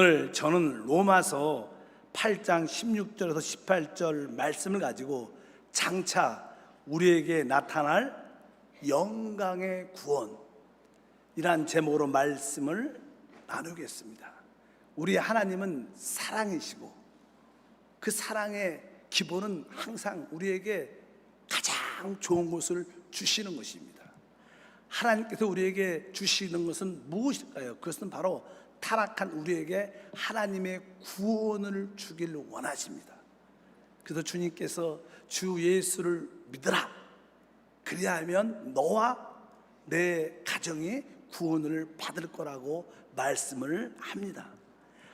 오늘 저는 로마서 8장 16절에서 18절 말씀을 가지고 장차 우리에게 나타날 영광의 구원이란 제목으로 말씀을 나누겠습니다. 우리 하나님은 사랑이시고 그 사랑의 기본은 항상 우리에게 가장 좋은 것을 주시는 것입니다. 하나님께서 우리에게 주시는 것은 무엇일까요? 그것은 바로 타락한 우리에게 하나님의 구원을 주기를 원하십니다. 그래서 주님께서 주 예수를 믿으라, 그리하면 너와 내 가정이 구원을 받을 거라고 말씀을 합니다.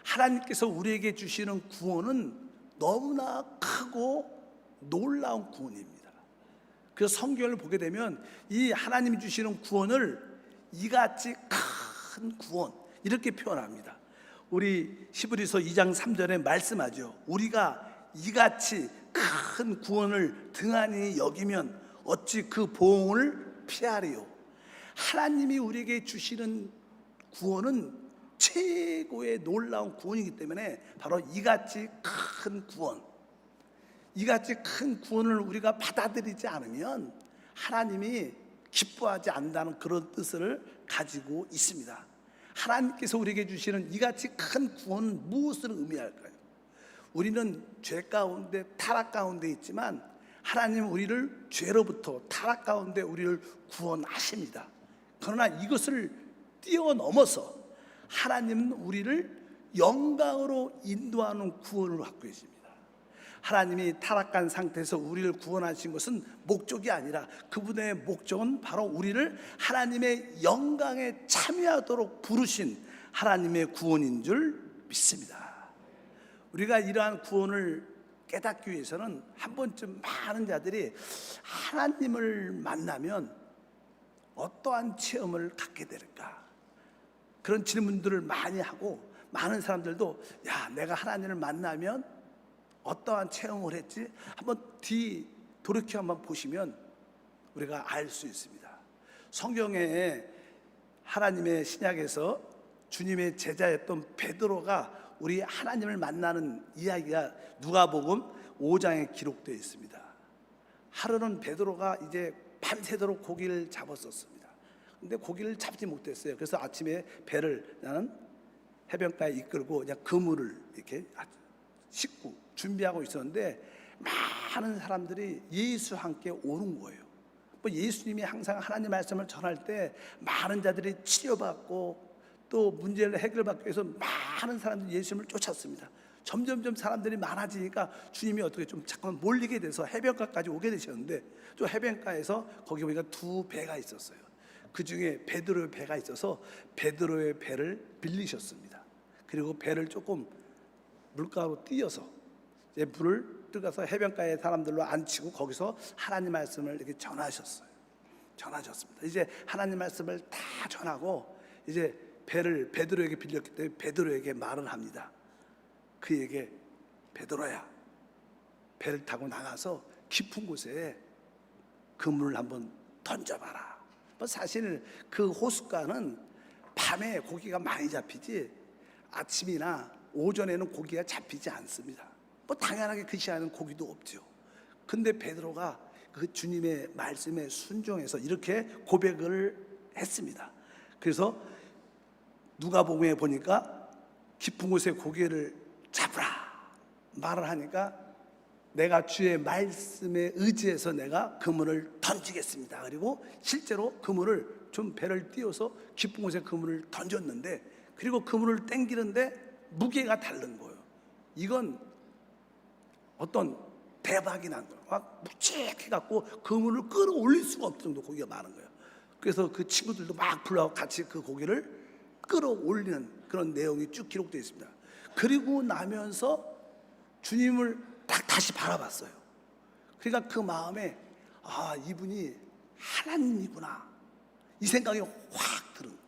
하나님께서 우리에게 주시는 구원은 너무나 크고 놀라운 구원입니다. 그래서 성경을 보게 되면 이 하나님이 주시는 구원을 이같이 큰 구원 이렇게 표현합니다. 우리 히브리서 2장 3절에 말씀하죠. 우리가 이같이 큰 구원을 등한히 여기면 어찌 그 보응을 피하리요. 하나님이 우리에게 주시는 구원은 최고의 놀라운 구원이기 때문에 바로 이같이 큰 구원, 이같이 큰 구원을 우리가 받아들이지 않으면 하나님이 기뻐하지 않는다는 그런 뜻을 가지고 있습니다. 하나님께서 우리에게 주시는 이같이 큰 구원은 무엇을 의미할까요? 우리는 죄 가운데 타락 가운데 있지만 하나님은 우리를 죄로부터 타락 가운데 우리를 구원하십니다. 그러나 이것을 뛰어넘어서 하나님은 우리를 영광으로 인도하는 구원을 갖고 계십니다. 하나님이 타락한 상태에서 우리를 구원하신 것은 목적이 아니라 그분의 목적은 바로 우리를 하나님의 영광에 참여하도록 부르신 하나님의 구원인 줄 믿습니다. 우리가 이러한 구원을 깨닫기 위해서는 한 번쯤 많은 자들이 하나님을 만나면 어떠한 체험을 갖게 될까? 그런 질문들을 많이 하고, 많은 사람들도 야, 내가 하나님을 만나면 어떠한 체험을 했지? 한번 돌이켜 한번 보시면 우리가 알 수 있습니다. 성경에 하나님의 신약에서 주님의 제자였던 베드로가 우리 하나님을 만나는 이야기가 누가복음 5장에 기록되어 있습니다. 하루는 베드로가 이제 밤새도록 고기를 잡았었습니다. 근데 고기를 잡지 못했어요. 그래서 아침에 배를 나는 해변가에 이끌고 그냥 그물을 이렇게 싣고 준비하고 있었는데 많은 사람들이 예수와 함께 오는 거예요. 예수님이 항상 하나님 말씀을 전할 때 많은 자들이 치료받고 또 문제를 해결받기 위해서 많은 사람들이 예수님을 쫓았습니다. 점점점 사람들이 많아지니까 주님이 어떻게 좀 잠깐 몰리게 돼서 해변가까지 오게 되셨는데, 또 해변가에서 거기 보니까 두 배가 있었어요. 그 중에 베드로의 배가 있어서 베드로의 배를 빌리셨습니다. 그리고 배를 조금 물가로 띄어서 이제 물을 뜨가서 해변가에 사람들로 앉히고 거기서 하나님 말씀을 이렇게 전하셨습니다. 이제 하나님 말씀을 다 전하고 이제 배를 베드로에게 빌렸기 때문에 베드로에게 말을 합니다. 그에게 베드로야, 배를 타고 나가서 깊은 곳에 그물을 한번 던져봐라. 사실 그 호숫가는 밤에 고기가 많이 잡히지 아침이나 오전에는 고기가 잡히지 않습니다. 당연하게 그 시간에는 고기도 없죠. 근데 베드로가 그 주님의 말씀에 순종해서 이렇게 고백을 했습니다. 그래서 누가복음에 보니까 깊은 곳에 고기를 잡으라 말을 하니까 내가 주의 말씀에 의지해서 내가 그물을 던지겠습니다. 그리고 실제로 그물을 좀 배를 띄워서 깊은 곳에 그물을 던졌는데, 그리고 그물을 당기는데 무게가 다른 거예요. 이건 어떤 대박이 난 거예요. 막 묵직해갖고 그물을 끌어올릴 수가 없을 정도 고기가 많은 거예요. 그래서 그 친구들도 막 불러서 같이 그 고기를 끌어올리는 그런 내용이 쭉 기록되어 있습니다. 그리고 나면서 주님을 다시 바라봤어요. 그러니까 그 마음에 이분이 하나님이구나, 이 생각이 확 들은 거예요.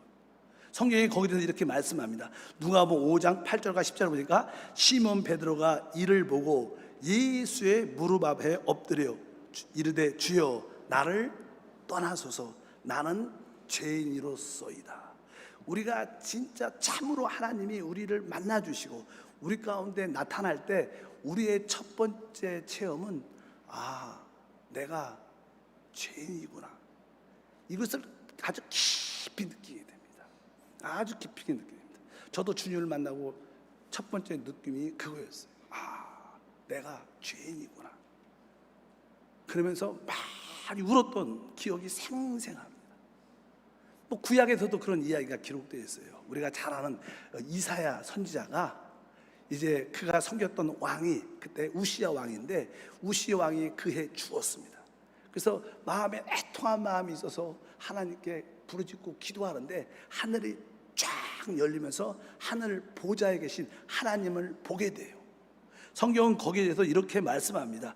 성경이 거기에 대해서 이렇게 말씀합니다. 누가복음 5장 8절과 10절 보니까 시몬 베드로가 이를 보고 예수의 무릎 앞에 엎드려 이르되 주여 나를 떠나소서 나는 죄인이로소이다. 우리가 진짜 참으로 하나님이 우리를 만나 주시고 우리 가운데 나타날 때 우리의 첫 번째 체험은 내가 죄인이구나. 이것을 아주 깊이 느끼게 됩니다. 아주 깊이 느끼게 됩니다. 저도 주님을 만나고 첫 번째 느낌이 그거였어요. 내가 죄인이구나. 그러면서 많이 울었던 기억이 생생합니다. 뭐 구약에서도 그런 이야기가 기록되어 있어요. 우리가 잘 아는 이사야 선지자가 이제 그가 섬겼던 왕이 그때 우시야 왕인데 우시야 왕이 그 해 죽었습니다. 그래서 마음에 애통한 마음이 있어서 하나님께 부르짖고 기도하는데 하늘이 쫙 열리면서 하늘 보좌에 계신 하나님을 보게 돼요. 성경은 거기에 대해서 이렇게 말씀합니다.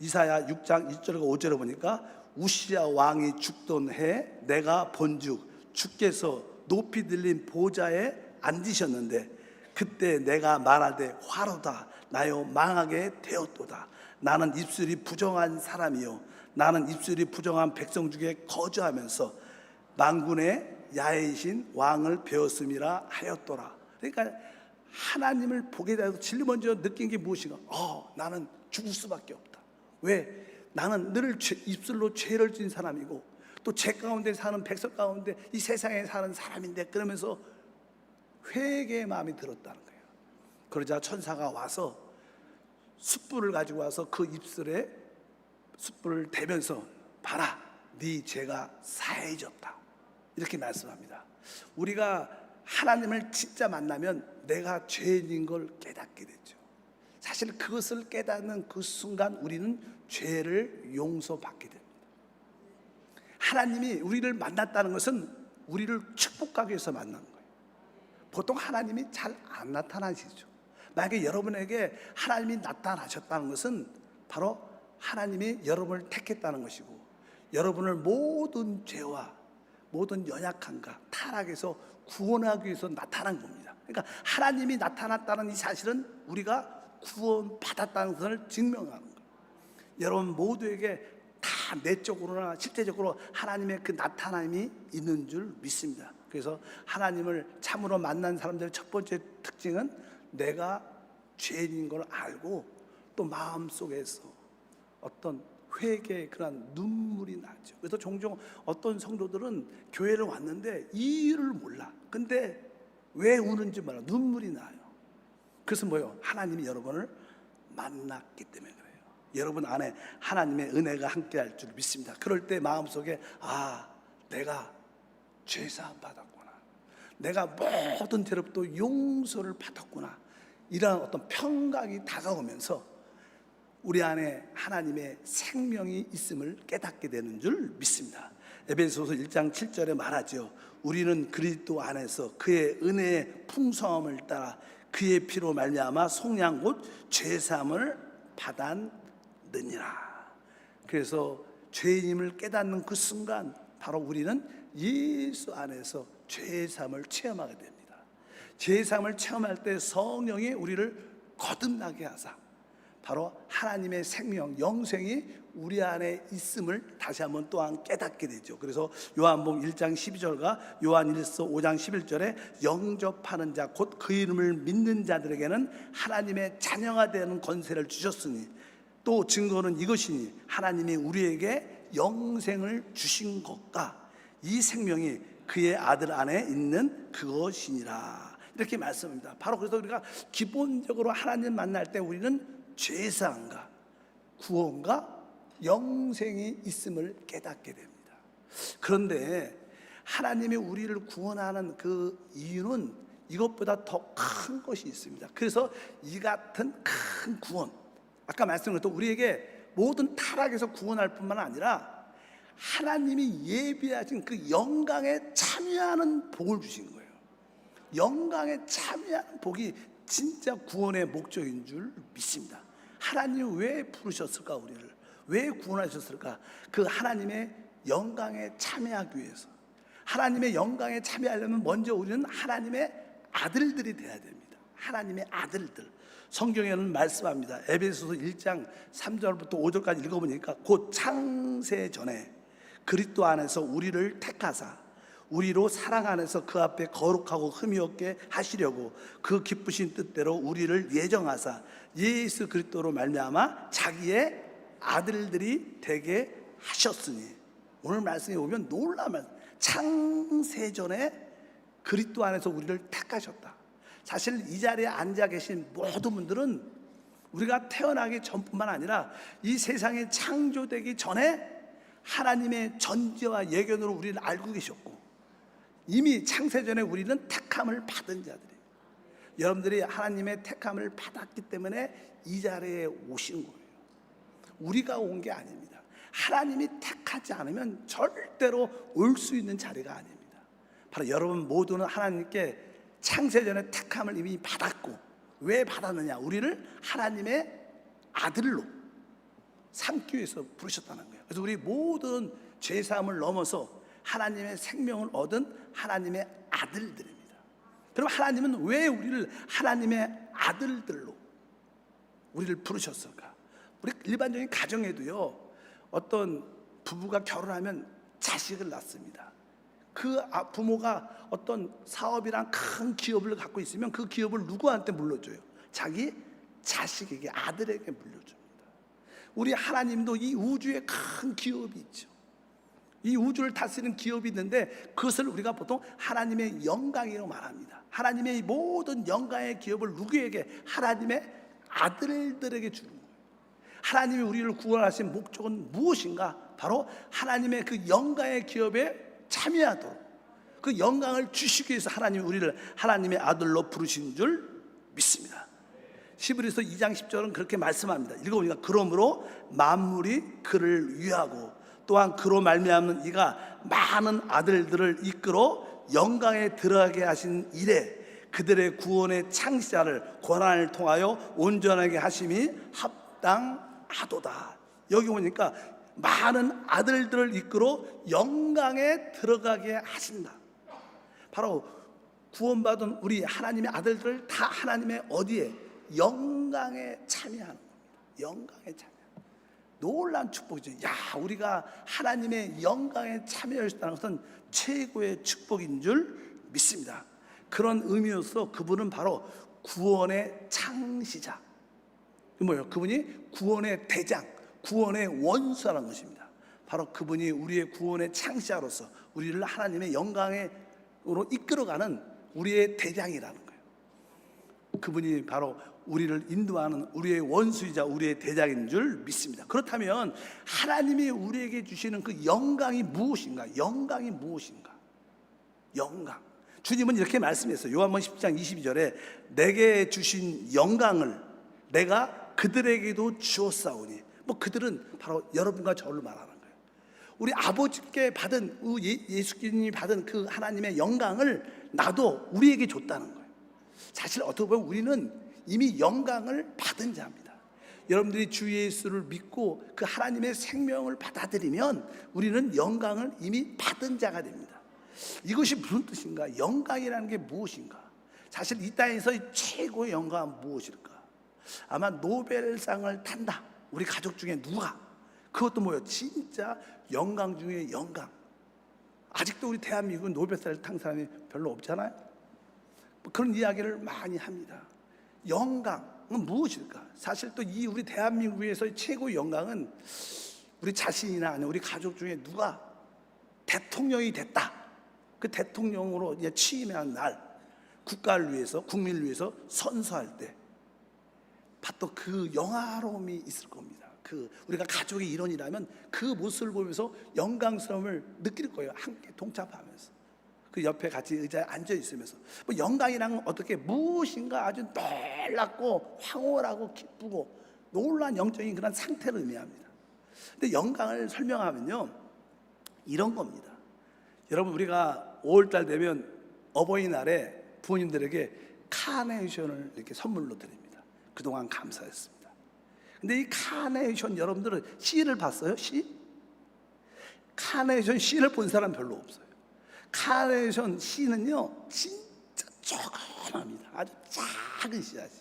이사야 6장 1절과 5절에 보니까 우시야 왕이 죽던 해 내가 본즉 주께서 높이 들린 보좌에 앉으셨는데 그때 내가 말하되 화로다 나요 망하게 되었도다. 나는 입술이 부정한 사람이요 나는 입술이 부정한 백성 중에 거주하면서 만군의 야훼이신 왕을 배웠음이라 하였더라. 그러니까 하나님을 보게 되어서 제일 먼저 느낀 게 무엇인가? 나는 죽을 수밖에 없다. 왜? 나는 늘 입술로 죄를 지은 사람이고 또 죄 가운데 사는 백성 가운데 이 세상에 사는 사람인데 그러면서 회개의 마음이 들었다는 거예요. 그러자 천사가 와서 숯불을 가지고 와서 그 입술에 숯불을 대면서 봐라 네 죄가 사해졌다 이렇게 말씀합니다. 우리가 하나님을 진짜 만나면 내가 죄인인 걸 깨닫게 되죠. 사실 그것을 깨닫는 그 순간 우리는 죄를 용서받게 됩니다. 하나님이 우리를 만났다는 것은 우리를 축복하기 위해서 만난 거예요. 보통 하나님이 잘 안 나타나시죠. 만약에 여러분에게 하나님이 나타나셨다는 것은 바로 하나님이 여러분을 택했다는 것이고 여러분을 모든 죄와 모든 연약함과 타락에서 구원하기 위해서 나타난 겁니다. 그러니까 하나님이 나타났다는 이 사실은 우리가 구원받았다는 것을 증명하는 거예요. 여러분 모두에게 다 내적으로나 실제적으로 하나님의 그 나타남이 있는 줄 믿습니다. 그래서 하나님을 참으로 만난 사람들의 첫 번째 특징은 내가 죄인인 걸 알고 또 마음속에서 어떤 회개의 그런 눈물이 나죠. 그래서 종종 어떤 성도들은 교회를 왔는데 이유를 몰라. 근데 왜 우는지 몰라. 눈물이 나요. 그래서 뭐요? 하나님이 여러분을 만났기 때문에 그래요. 여러분 안에 하나님의 은혜가 함께할 줄 믿습니다. 그럴 때 마음속에 내가 죄사함 받았구나. 내가 모든 죄로부터 용서를 받았구나. 이러한 어떤 평강이 다가오면서 우리 안에 하나님의 생명이 있음을 깨닫게 되는 줄 믿습니다. 에베소서 1장 7절에 말하죠. 우리는 그리스도 안에서 그의 은혜의 풍성함을 따라 그의 피로 말미암아 속량 곧 죄사함을 받았느니라. 그래서 죄인임을 깨닫는 그 순간 바로 우리는 예수 안에서 죄사함을 체험하게 됩니다. 죄사함을 체험할 때 성령이 우리를 거듭나게 하사 바로 하나님의 생명, 영생이 우리 안에 있음을 다시 한번 또한 깨닫게 되죠. 그래서 요한복음 1장 12절과 요한일서 5장 11절에 영접하는 자 곧 그 이름을 믿는 자들에게는 하나님의 자녀가 되는 권세를 주셨으니 또 증거는 이것이니 하나님이 우리에게 영생을 주신 것과 이 생명이 그의 아들 안에 있는 그것이니라 이렇게 말씀합니다. 바로 그래서 우리가 기본적으로 하나님 만날 때 우리는 죄사함과 구원과 영생이 있음을 깨닫게 됩니다. 그런데 하나님이 우리를 구원하는 그 이유는 이것보다 더 큰 것이 있습니다. 그래서 이 같은 큰 구원, 아까 말씀드렸던 우리에게 모든 타락에서 구원할 뿐만 아니라 하나님이 예비하신 그 영광에 참여하는 복을 주신 거예요. 영광에 참여하는 복이 진짜 구원의 목적인 줄 믿습니다. 하나님이 왜 부르셨을까? 우리를 왜 구원하셨을까? 그 하나님의 영광에 참여하기 위해서. 하나님의 영광에 참여하려면 먼저 우리는 하나님의 아들들이 되어야 됩니다. 하나님의 아들들. 성경에는 말씀합니다. 에베소서 1장 3절부터 5절까지 읽어보니까 곧 창세 전에 그리스도 안에서 우리를 택하사 우리로 사랑 안에서 그 앞에 거룩하고 흠이 없게 하시려고 그 기쁘신 뜻대로 우리를 예정하사 예수 그리스도로 말미암아 자기의 아들들이 되게 하셨으니. 오늘 말씀에 보면 놀라운 말씀. 창세전에 그리스도 안에서 우리를 택하셨다. 사실 이 자리에 앉아 계신 모든 분들은 우리가 태어나기 전뿐만 아니라 이 세상이 창조되기 전에 하나님의 전지와 예견으로 우리를 알고 계셨고, 이미 창세전에 우리는 택함을 받은 자들이에요. 여러분들이 하나님의 택함을 받았기 때문에 이 자리에 오신 거예요. 우리가 온 게 아닙니다. 하나님이 택하지 않으면 절대로 올 수 있는 자리가 아닙니다. 바로 여러분 모두는 하나님께 창세전에 택함을 이미 받았고, 왜 받았느냐? 우리를 하나님의 아들로 삼기 위해서 부르셨다는 거예요. 그래서 우리 모든 죄사함을 넘어서 하나님의 생명을 얻은 하나님의 아들들입니다. 그럼 하나님은 왜 우리를 하나님의 아들들로 우리를 부르셨을까? 우리 일반적인 가정에도요, 어떤 부부가 결혼하면 자식을 낳습니다. 그 부모가 어떤 사업이랑 큰 기업을 갖고 있으면 그 기업을 누구한테 물려줘요? 자기 자식에게, 아들에게 물려줍니다. 우리 하나님도 이 우주에 큰 기업이 있죠. 이 우주를 다스리는 기업이 있는데 그것을 우리가 보통 하나님의 영광이라고 말합니다. 하나님의 모든 영광의 기업을 누구에게? 하나님의 아들들에게 주는 거예요. 하나님이 우리를 구원하신 목적은 무엇인가? 바로 하나님의 그 영광의 기업에 참여하도록, 그 영광을 주시기 위해서 하나님이 우리를 하나님의 아들로 부르신 줄 믿습니다. 히브리서 2장 10절은 그렇게 말씀합니다. 읽어보니까 그러므로 만물이 그를 위하고 또한 그로 말미암는 이가 많은 아들들을 이끌어 영광에 들어가게 하신 이래 그들의 구원의 창시자를 고난을 통하여 온전하게 하심이 합당하도다. 여기 보니까 많은 아들들을 이끌어 영광에 들어가게 하신다. 바로 구원받은 우리 하나님의 아들들을 다 하나님의 어디에? 영광에 참여하는 겁니다. 영광에 참여. 놀라운 축복이죠. 야, 우리가 하나님의 영광에 참여할 수 있다는 것은 최고의 축복인 줄 믿습니다. 그런 의미로서 그분은 바로 구원의 창시자. 뭐예요? 그분이 구원의 대장, 구원의 원수라는 것입니다. 바로 그분이 우리의 구원의 창시자로서 우리를 하나님의 영광으로 이끌어가는 우리의 대장이라는 거예요. 그분이 바로 우리를 인도하는 우리의 원수이자 우리의 대장인 줄 믿습니다. 그렇다면 하나님이 우리에게 주시는 그 영광이 무엇인가? 영광이 무엇인가? 영광. 주님은 이렇게 말씀했어요. 요한복음 10장 22절에 내게 주신 영광을 내가 그들에게도 주었사오니. 뭐 그들은 바로 여러분과 저를 말하는 거예요. 우리 아버지께 받은 예수님이 받은 그 하나님의 영광을 나도 우리에게 줬다는 거예요. 사실 어떻게 보면 우리는 이미 영광을 받은 자입니다. 여러분들이 주 예수를 믿고 그 하나님의 생명을 받아들이면 우리는 영광을 이미 받은 자가 됩니다. 이것이 무슨 뜻인가? 영광이라는 게 무엇인가? 사실 이 땅에서 최고의 영광은 무엇일까? 아마 노벨상을 탄다. 우리 가족 중에 누가? 그것도 뭐예요? 진짜 영광 중에 영광. 아직도 우리 대한민국은 노벨상을 탄 사람이 별로 없잖아요. 그런 이야기를 많이 합니다. 영광은 무엇일까? 사실 또 이 우리 대한민국에서의 최고의 영광은 우리 자신이나 아니면 우리 가족 중에 누가 대통령이 됐다. 그 대통령으로 취임한 날, 국가를 위해서, 국민을 위해서 선서할 때, 또 그 영화로움이 있을 겁니다. 그 우리가 가족의 일원이라면 그 모습을 보면서 영광스러움을 느낄 거예요. 함께 동참하면서. 그 옆에 같이 의자에 앉아 있으면서. 뭐 영광이란 어떻게 무엇인가 아주 놀랍고 황홀하고 기쁘고 놀라운 영적인 그런 상태를 의미합니다. 근데 영광을 설명하면요, 이런 겁니다. 여러분, 우리가 5월달 되면 어버이날에 부모님들에게 카네이션을 이렇게 선물로 드립니다. 그동안 감사했습니다. 근데 이 카네이션, 여러분들은 씨를 봤어요? 씨? 카네이션 씨를 본 사람 별로 없어요. 카네이션 씨는요 진짜 조그맣니다. 아주 작은 씨앗이.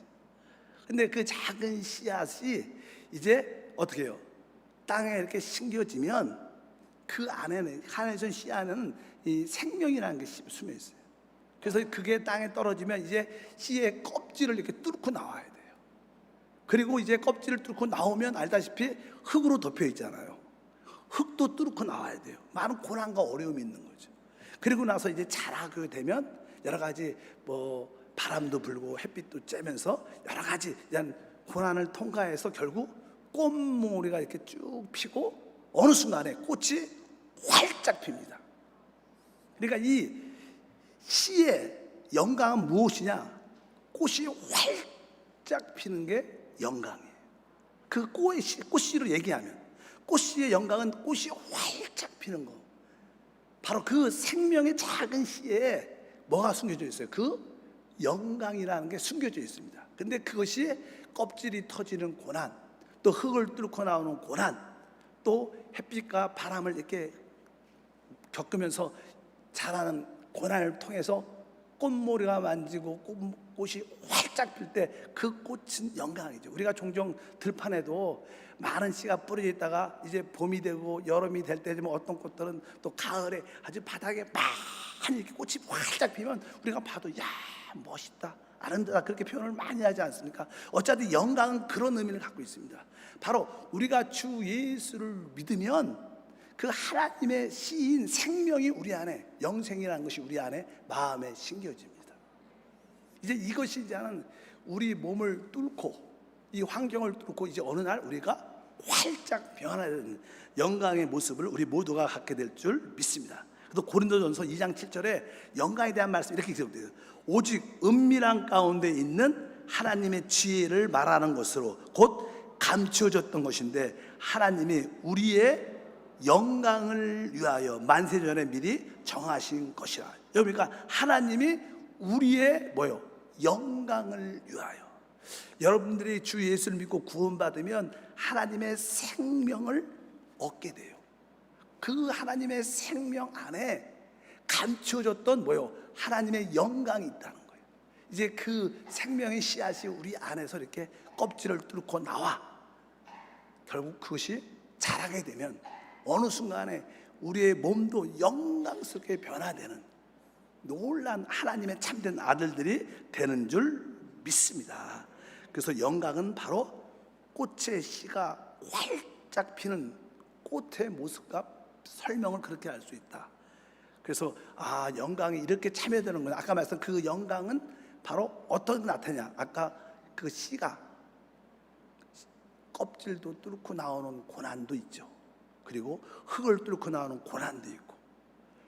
근데 그 작은 씨앗이 이제 어떻게 해요? 땅에 이렇게 심겨지면 그 안에는, 하나님의 씨 안에는 이 생명이라는 게 숨어 있어요. 그래서 그게 땅에 떨어지면 이제 씨의 껍질을 이렇게 뚫고 나와야 돼요. 그리고 이제 껍질을 뚫고 나오면 알다시피 흙으로 덮여 있잖아요. 흙도 뚫고 나와야 돼요. 많은 고난과 어려움이 있는 거죠. 그리고 나서 이제 자라게 되면 여러 가지 뭐 바람도 불고 햇빛도 쬐면서 여러 가지 고난을 통과해서 결국 꽃무리가 이렇게 쭉 피고 어느 순간에 꽃이 활짝 핍니다. 그러니까 이 씨의 영광은 무엇이냐? 꽃이 활짝 피는 게 영광이에요. 그 꽃씨로 얘기하면 꽃씨의 영광은 꽃이 활짝 피는 거. 바로 그 생명의 작은 씨에 뭐가 숨겨져 있어요? 그 영광이라는 게 숨겨져 있습니다. 근데 그것이 껍질이 터지는 고난, 또 흙을 뚫고 나오는 고난, 또 햇빛과 바람을 이렇게 겪으면서 자라는 고난을 통해서 꽃모리가 만지고 꽃이 활짝 필 때 그 꽃은 영광이죠. 우리가 종종 들판에도 많은 씨가 뿌려져 있다가 이제 봄이 되고 여름이 될 때 되면 어떤 꽃들은 또 가을에 아주 바닥에 많이 이렇게 꽃이 활짝 피면 우리가 봐도 야 멋있다, 아름다다, 그렇게 표현을 많이 하지 않습니까? 어차피 영광은 그런 의미를 갖고 있습니다. 바로 우리가 주 예수를 믿으면 그 하나님의 씨인 생명이 우리 안에, 영생이라는 것이 우리 안에 마음에 심겨집니다. 이제 이것이 이제는 우리 몸을 뚫고 이 환경을 뚫고 이제 어느 날 우리가 활짝 변화되는 영광의 모습을 우리 모두가 갖게 될 줄 믿습니다. 그래서 고린도전서 2장 7절에 영광에 대한 말씀이 이렇게 기록되어요. 오직 은밀한 가운데 있는 하나님의 지혜를 말하는 것으로 곧 감추어졌던 것인데 하나님이 우리의 영광을 위하여 만세전에 미리 정하신 것이라. 그러니까 하나님이 우리의 영광을 위하여. 여러분들이 주 예수를 믿고 구원받으면 하나님의 생명을 얻게 돼요. 그 하나님의 생명 안에 감추어졌던 하나님의 영광이 있다는 거예요. 이제 그 생명의 씨앗이 우리 안에서 이렇게 껍질을 뚫고 나와 결국 그것이 자라게 되면 어느 순간에 우리의 몸도 영광스럽게 변화되는 놀란 하나님의 참된 아들들이 되는 줄 믿습니다. 그래서 영광은 바로 꽃의 씨가 활짝 피는 꽃의 모습과 설명을 그렇게 할 수 있다. 그래서 영광이 이렇게 참여되는구나. 아까 말했던 그 영광은 바로 어떤 나타냐? 아까 그 씨가 껍질도 뚫고 나오는 고난도 있죠. 그리고 흙을 뚫고 나오는 고난도 있고,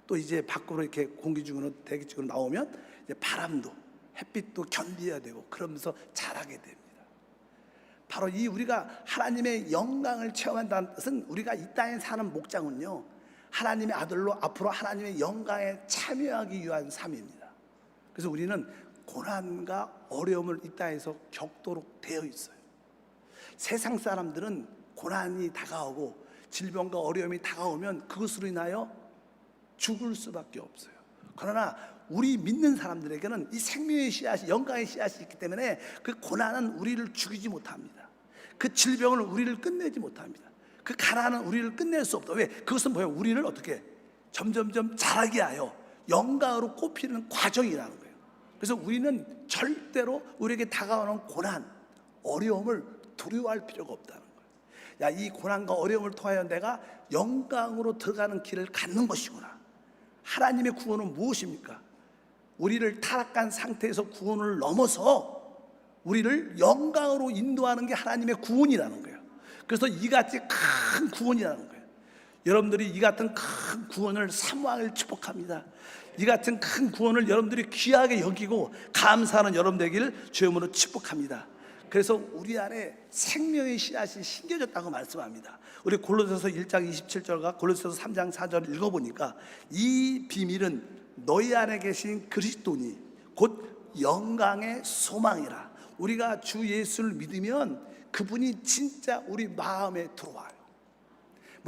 또 이제 밖으로 이렇게 공기 중으로 대기 중으로 나오면 이제 바람도 햇빛도 견뎌야 되고 그러면서 자라게 됩니다. 바로 이 우리가 하나님의 영광을 체험한다는 뜻은 우리가 이 땅에 사는 목장은요, 하나님의 아들로 앞으로 하나님의 영광에 참여하기 위한 삶입니다. 그래서 우리는 고난과 어려움을 이 땅에서 겪도록 되어 있어요. 세상 사람들은 고난이 다가오고 질병과 어려움이 다가오면 그것으로 인하여 죽을 수밖에 없어요. 그러나 우리 믿는 사람들에게는 이 생명의 씨앗이, 영광의 씨앗이 있기 때문에 그 고난은 우리를 죽이지 못합니다. 그 질병을 우리를 끝내지 못합니다. 그 가난은 우리를 끝낼 수 없다. 왜? 그것은 우리를 어떻게 점점점 자라게 하여 영광으로 꼽히는 과정이라는 거예요. 그래서 우리는 절대로 우리에게 다가오는 고난, 어려움을 두려워할 필요가 없다는 거예요. 이 고난과 어려움을 통하여 내가 영광으로 들어가는 길을 갖는 것이구나. 하나님의 구원은 무엇입니까? 우리를 타락한 상태에서 구원을 넘어서 우리를 영광으로 인도하는 게 하나님의 구원이라는 거예요. 그래서 이같이 큰 구원이라는 거예요. 여러분들이 이 같은 큰 구원을 사모하길 축복합니다. 이 같은 큰 구원을 여러분들이 귀하게 여기고 감사하는 여러분 되기를 주의 이름으로 축복합니다. 그래서 우리 안에 생명의 씨앗이 심겨졌다고 말씀합니다. 우리 골로새서 1장 27절과 골로새서 3장 4절 읽어보니까 이 비밀은 너희 안에 계신 그리스도니 곧 영광의 소망이라. 우리가 주 예수를 믿으면 그분이 진짜 우리 마음에 들어와요.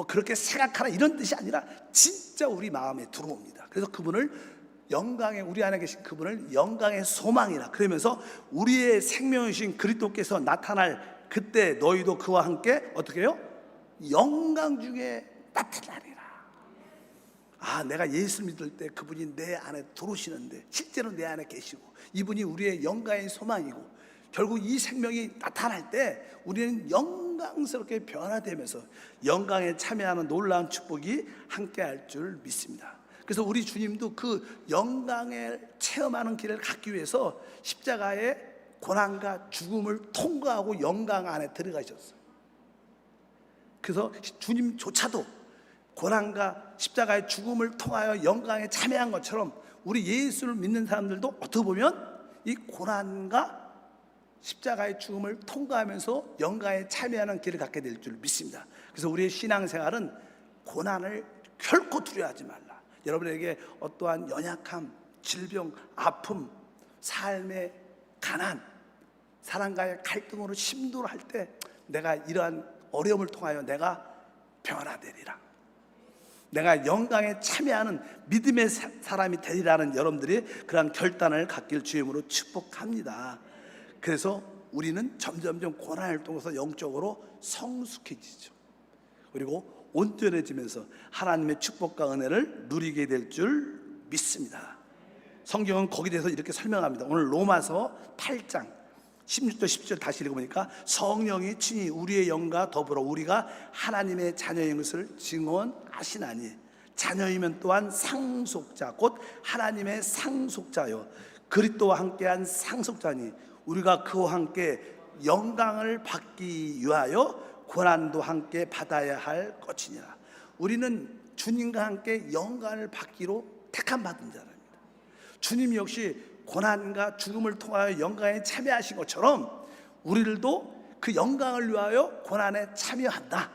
그렇게 생각하라 이런 뜻이 아니라 진짜 우리 마음에 들어옵니다. 그래서 그분을 영광의, 우리 안에 계신 그분을 영광의 소망이라. 그러면서 우리의 생명이신 그리스도께서 나타날 그때 너희도 그와 함께 어떻게 해요? 영광 중에 나타나리라. 내가 예수 믿을 때 그분이 내 안에 들어오시는데 실제로 내 안에 계시고 이분이 우리의 영광의 소망이고 결국 이 생명이 나타날 때 우리는 영광스럽게 변화되면서 영광에 참여하는 놀라운 축복이 함께할 줄 믿습니다. 그래서 우리 주님도 그 영광을 체험하는 길을 갖기 위해서 십자가의 고난과 죽음을 통과하고 영광 안에 들어가셨어요. 그래서 주님조차도 고난과 십자가의 죽음을 통하여 영광에 참여한 것처럼 우리 예수를 믿는 사람들도 어떻게 보면 이 고난과 십자가의 죽음을 통과하면서 영광에 참여하는 길을 갖게 될 줄 믿습니다. 그래서 우리의 신앙생활은 고난을 결코 두려워하지 말라. 여러분에게 어떠한 연약함, 질병, 아픔, 삶의 가난, 사람과의 갈등으로 심도를 할 때 내가 이러한 어려움을 통하여 내가 변화되리라, 내가 영광에 참여하는 믿음의 사람이 되리라는 여러분들이 그런 결단을 갖길 주임으로 축복합니다. 그래서 우리는 점점점 고난을 통해서 영적으로 성숙해지죠. 그리고 온전해지면서 하나님의 축복과 은혜를 누리게 될 줄 믿습니다. 성경은 거기에 대해서 이렇게 설명합니다. 오늘 로마서 8장 16절 17절 다시 읽어보니까 성령이 친히 우리의 영과 더불어 우리가 하나님의 자녀인 것을 증언하시나니 자녀이면 또한 상속자 곧 하나님의 상속자요 그리스도와 함께한 상속자니 우리가 그와 함께 영광을 받기 위하여 고난도 함께 받아야 할 것이니라. 우리는 주님과 함께 영광을 받기로 택함 받은 자랍니다. 주님 역시 고난과 죽음을 통하여 영광에 참여하신 것처럼 우리들도 그 영광을 위하여 고난에 참여한다.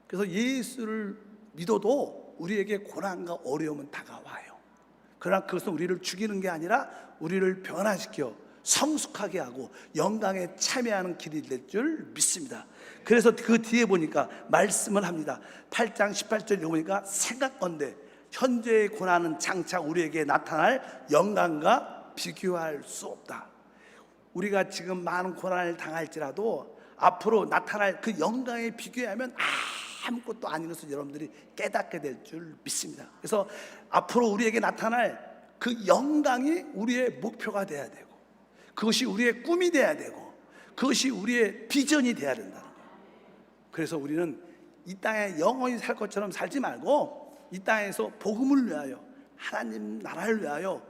그래서 예수를 믿어도 우리에게 고난과 어려움은 다가와요. 그러나 그것은 우리를 죽이는 게 아니라 우리를 변화시켜 성숙하게 하고 영광에 참여하는 길이 될 줄 믿습니다. 그래서 그 뒤에 보니까 말씀을 합니다. 8장 18절에 보니까 생각건대 현재의 고난은 장차 우리에게 나타날 영광과 비교할 수 없다. 우리가 지금 많은 고난을 당할지라도 앞으로 나타날 그 영광에 비교하면 아무것도 아닌 것을 여러분들이 깨닫게 될 줄 믿습니다. 그래서 앞으로 우리에게 나타날 그 영광이 우리의 목표가 돼야 되고 그것이 우리의 꿈이 돼야 되고 그것이 우리의 비전이 돼야 된다는 거예요. 그래서 우리는 이 땅에 영원히 살 것처럼 살지 말고 이 땅에서 복음을 위하여 하나님 나라를 위하여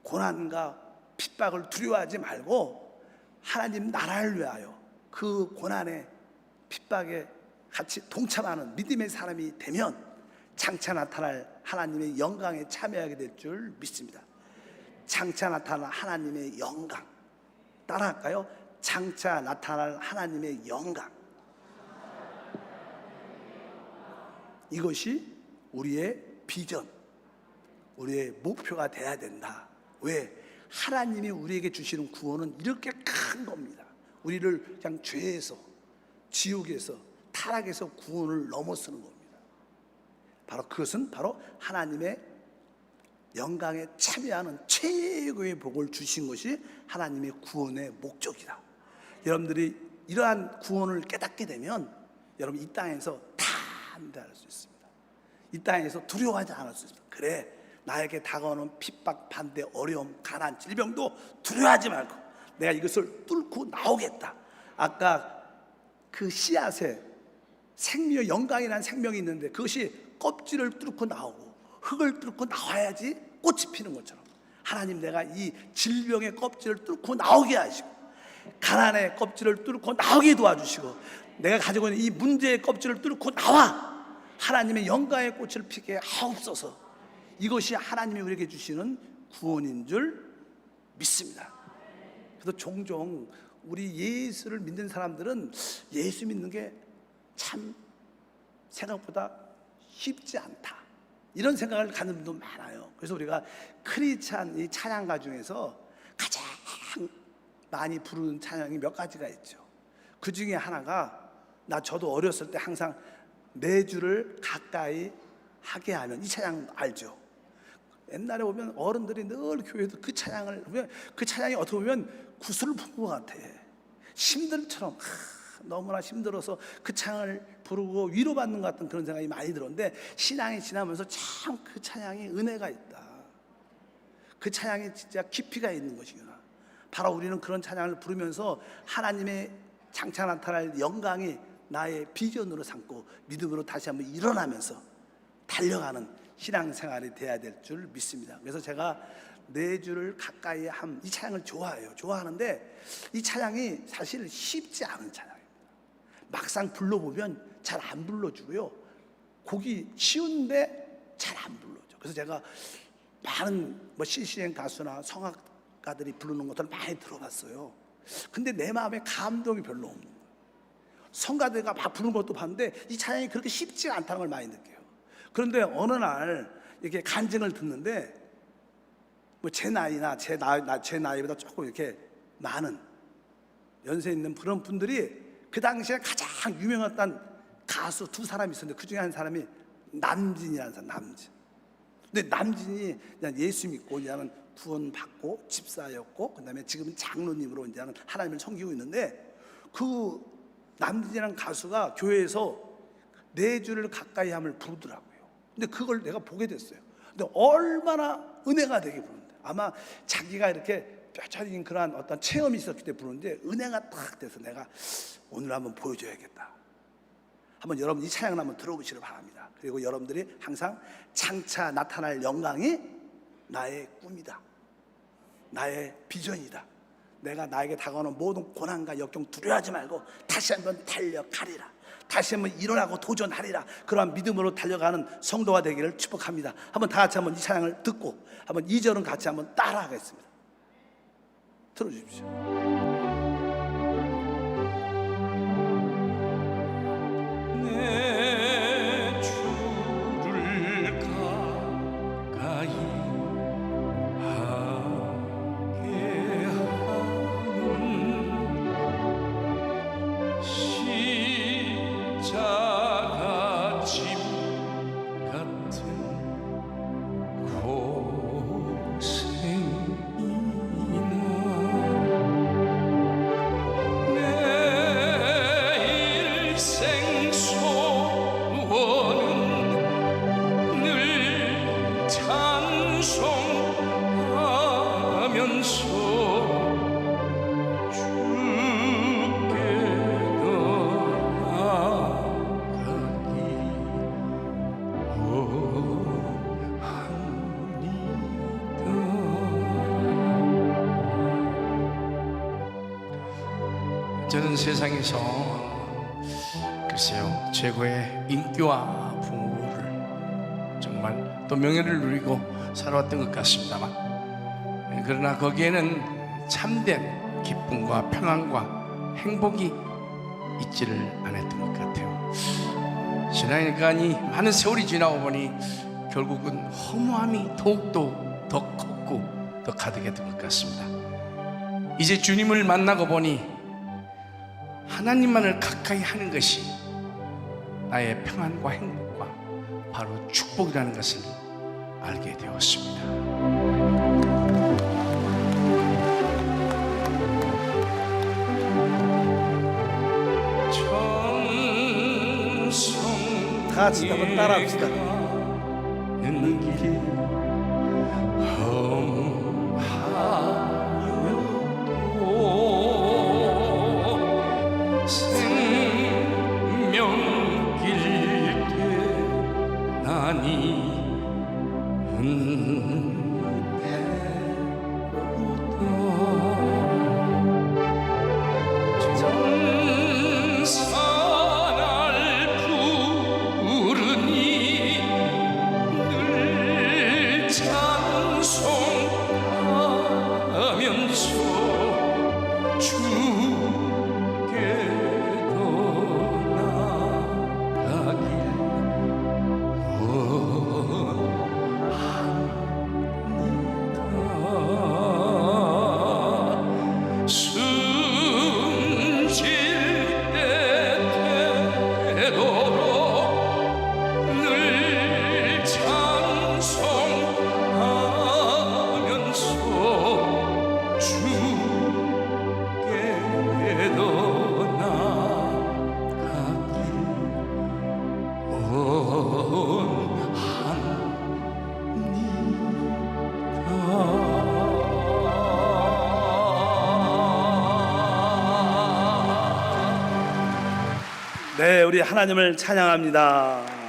고난과 핍박을 두려워하지 말고 하나님 나라를 위하여 그 고난에 핍박에 같이 동참하는 믿음의 사람이 되면 장차 나타날 하나님의 영광에 참여하게 될 줄 믿습니다. 장차 나타날 하나님의 영광 따라할까요? 장차 나타날 하나님의 영광, 이것이 우리의 비전, 우리의 목표가 돼야 된다. 왜? 하나님이 우리에게 주시는 구원은 이렇게 큰 겁니다. 우리를 그냥 죄에서, 지옥에서, 타락에서 구원을 넘어서는 겁니다. 바로 그것은 바로 하나님의 영광에 참여하는 최고의 복을 주신 것이 하나님의 구원의 목적이다. 여러분들이 이러한 구원을 깨닫게 되면 여러분 이 땅에서 담대할 수 있습니다. 이 땅에서 두려워하지 않을 수 있습니다. 그래, 나에게 다가오는 핍박, 반대, 어려움, 가난, 질병도 두려워하지 말고 내가 이것을 뚫고 나오겠다. 아까 그 씨앗에 생명, 영광이라는 생명이 있는데 그것이 껍질을 뚫고 나오고 흙을 뚫고 나와야지 꽃이 피는 것처럼 하나님 내가 이 질병의 껍질을 뚫고 나오게 하시고 가난의 껍질을 뚫고 나오게 도와주시고 내가 가지고 있는 이 문제의 껍질을 뚫고 나와 하나님의 영광의 꽃을 피게 하옵소서. 이것이 하나님이 우리에게 주시는 구원인 줄 믿습니다. 그래서 종종 우리 예수를 믿는 사람들은 예수 믿는 게 참 생각보다 쉽지 않다 이런 생각을 갖는 분도 많아요. 그래서 우리가 크리스찬 이 찬양가 중에서 가장 많이 부르는 찬양이 몇 가지가 있죠. 그 중에 하나가 저도 어렸을 때 항상 내 주를 가까이 하게 하면, 이 찬양 알죠? 옛날에 보면 어른들이 늘 교회에서 그 찬양을 보면 그 찬양이 어떻게 보면 구슬을 푼 것 같아. 심들처럼 너무나 힘들어서 그 찬양을 부르고 위로받는 것 같은 그런 생각이 많이 들었는데, 신앙이 지나면서 참 그 찬양이 은혜가 있다, 그 찬양이 진짜 깊이가 있는 것이구나. 바로 우리는 그런 찬양을 부르면서 하나님의 장차 나타날 영광이 나의 비전으로 삼고 믿음으로 다시 한번 일어나면서 달려가는 신앙생활이 돼야 될 줄 믿습니다. 그래서 제가 내 주를 가까이 함, 이 찬양을 좋아해요. 좋아하는데 이 찬양이 사실 쉽지 않은 찬양입니다. 막상 불러보면 잘 안 불러주고요, 곡이 쉬운데 잘 안 불러줘. 그래서 제가 많은 CCM 가수나 성악가들이 부르는 것들을 많이 들어봤어요. 근데 내 마음에 감동이 별로 없는 거예요. 성가대가 막 부르는 것도 봤는데 이 찬양이 그렇게 쉽지 않다는 걸 많이 느껴요. 그런데 어느 날 이렇게 간증을 듣는데, 뭐 제 나이나 제 나이보다 조금 이렇게 많은 연세 있는 그런 분들이 그 당시에 가장 유명했던 가수 두 사람이 있었는데 그 중에 한 사람이 남진이라는 사람, 남진. 근데 남진이 그냥 예수 믿고 이제는 구원받고 집사였고, 그다음에 지금은 장로님으로 이제는 하나님을 섬기고 있는데, 그 남진이라는 가수가 교회에서 내 주를 가까이 함을 부르더라고요. 근데 그걸 내가 보게 됐어요. 근데 얼마나 은혜가 되게 부르는데, 아마 자기가 이렇게 뼈저린 그러한 어떤 체험이 있었기 때문에 부르는데 은혜가 딱 돼서 내가 오늘 한번 보여줘야겠다. 한번 여러분 이 찬양을 한번 들어보시길 바랍니다. 그리고 여러분들이 항상 장차 나타날 영광이 나의 꿈이다, 나의 비전이다, 내가 나에게 다가오는 모든 고난과 역경 두려워하지 말고 다시 한번 달려가리라, 다시 한번 일어나고 도전하리라, 그러한 믿음으로 달려가는 성도가 되기를 축복합니다. 한번 다 같이 한번 이 찬양을 듣고 한번 2절은 같이 한번 따라하겠습니다. 들어주십시오. 내 주를 가까이 하게 하는 십자가 짐 같은 고생이나 내 일생 소원은 늘 찬송하면서 주께 나아가기 원합니다. 저는 세상에서 글쎄요, 최고의 인기와 부를 정말 또 명예를 누리고 살아왔던 것 같습니다만, 그러나 거기에는 참된 기쁨과 평안과 행복이 있지를 않았던 것 같아요. 지나니까니 많은 세월이 지나고 보니 결국은 허무함이 더욱더 더 컸고 더 가득했던 것 같습니다. 이제 주님을 만나고 보니 하나님만을 가까이 하는 것이 나의 평안과 행복과 바로 축복이라는 것을 알게 되었습니다. 다 같이 한번 따라합시다. 생명길 되나니 천사날 부르니 늘 찬송하면서 주께로 나가길 원합니다. 숨질 때 되도록 늘 찬송하면서 주께 네, 우리 하나님을 찬양합니다.